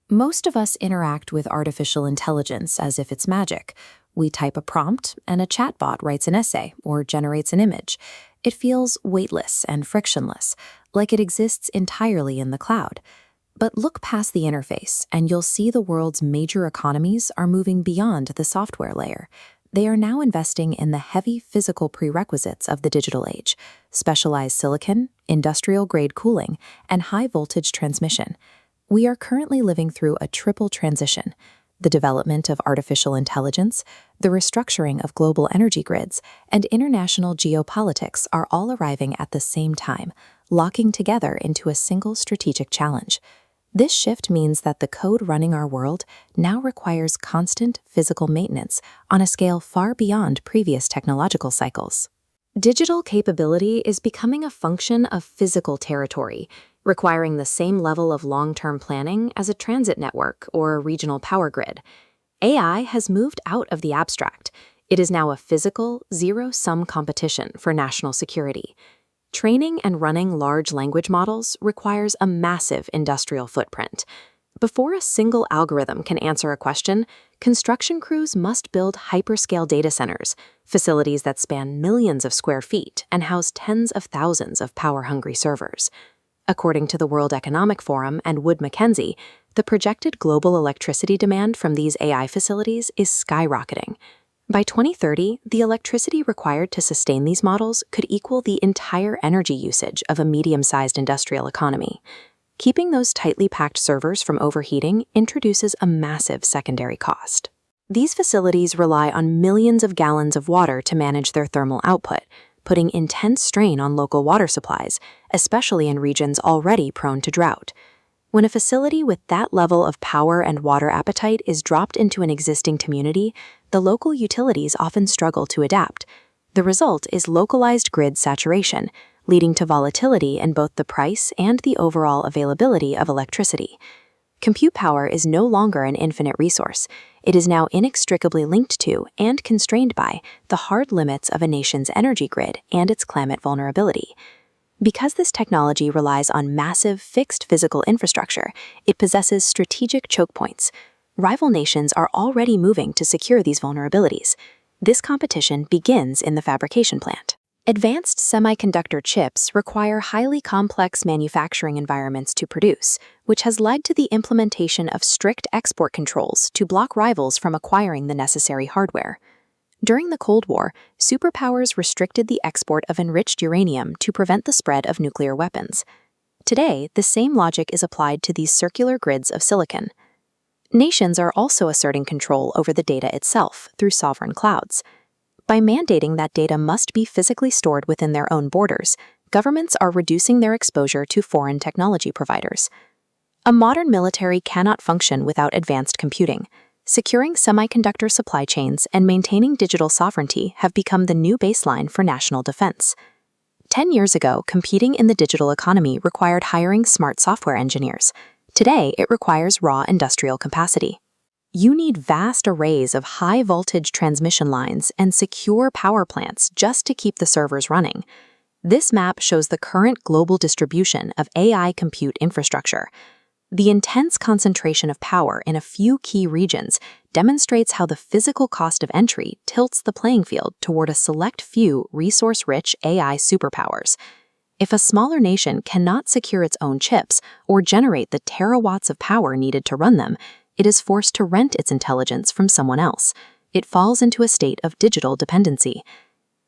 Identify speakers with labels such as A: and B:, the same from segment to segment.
A: Most of us interact with artificial intelligence as if it's magic. We type a prompt, and a chatbot writes an essay or generates an image. It feels weightless and frictionless, like it exists entirely in the cloud. But look past the interface, and you'll see the world's major economies are moving beyond the software layer. They are now investing in the heavy physical prerequisites of the digital age: specialized silicon, industrial-grade cooling, and high-voltage transmission. We are currently living through a triple transition: the development of artificial intelligence, the restructuring of global energy grids, and international geopolitics are all arriving at the same time, locking together into a single strategic challenge. This shift means that the code running our world now requires constant physical maintenance on a scale far beyond previous technological cycles. Digital capability is becoming a function of physical territory, requiring the same level of long-term planning as a transit network or a regional power grid. AI has moved out of the abstract. It is now a physical, zero-sum competition for national security. Training and running large language models requires a massive industrial footprint. Before a single algorithm can answer a question, construction crews must build hyperscale data centers, facilities that span millions of square feet and house tens of thousands of power-hungry servers. According to the World Economic Forum and Wood Mackenzie, the projected global electricity demand from these AI facilities is skyrocketing. By 2030, the electricity required to sustain these models could equal the entire energy usage of a medium-sized industrial economy. Keeping those tightly packed servers from overheating introduces a massive secondary cost. These facilities rely on millions of gallons of water to manage their thermal output, putting intense strain on local water supplies, especially in regions already prone to drought. When a facility with that level of power and water appetite is dropped into an existing community, the local utilities often struggle to adapt. The result is localized grid saturation, leading to volatility in both the price and the overall availability of electricity. Compute power is no longer an infinite resource. It is now inextricably linked to and constrained by the hard limits of a nation's energy grid and its climate vulnerability. Because this technology relies on massive fixed physical infrastructure, it possesses strategic choke points. Rival nations are already moving to secure these vulnerabilities. This competition begins in the fabrication plant. Advanced semiconductor chips require highly complex manufacturing environments to produce, which has led to the implementation of strict export controls to block rivals from acquiring the necessary hardware. During the Cold War, superpowers restricted the export of enriched uranium to prevent the spread of nuclear weapons. Today, the same logic is applied to these circular grids of silicon. Nations are also asserting control over the data itself through sovereign clouds. By mandating that data must be physically stored within their own borders, governments are reducing their exposure to foreign technology providers. A modern military cannot function without advanced computing. Securing semiconductor supply chains and maintaining digital sovereignty have become the new baseline for national defense. 10 years ago, competing in the digital economy required hiring smart software engineers. Today, it requires raw industrial capacity. You need vast arrays of high-voltage transmission lines and secure power plants just to keep the servers running. This map shows the current global distribution of AI compute infrastructure. The intense concentration of power in a few key regions demonstrates how the physical cost of entry tilts the playing field toward a select few resource-rich AI superpowers. If a smaller nation cannot secure its own chips or generate the terawatts of power needed to run them, it is forced to rent its intelligence from someone else. It falls into a state of digital dependency.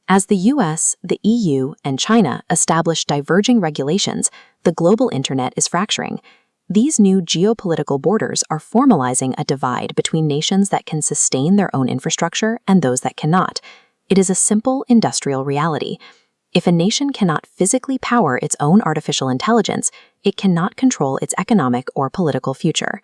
A: As the US, the EU, and China establish diverging regulations, the global internet is fracturing. These new geopolitical borders are formalizing a divide between nations that can sustain their own infrastructure and those that cannot. It is a simple industrial reality. If a nation cannot physically power its own artificial intelligence, it cannot control its economic or political future.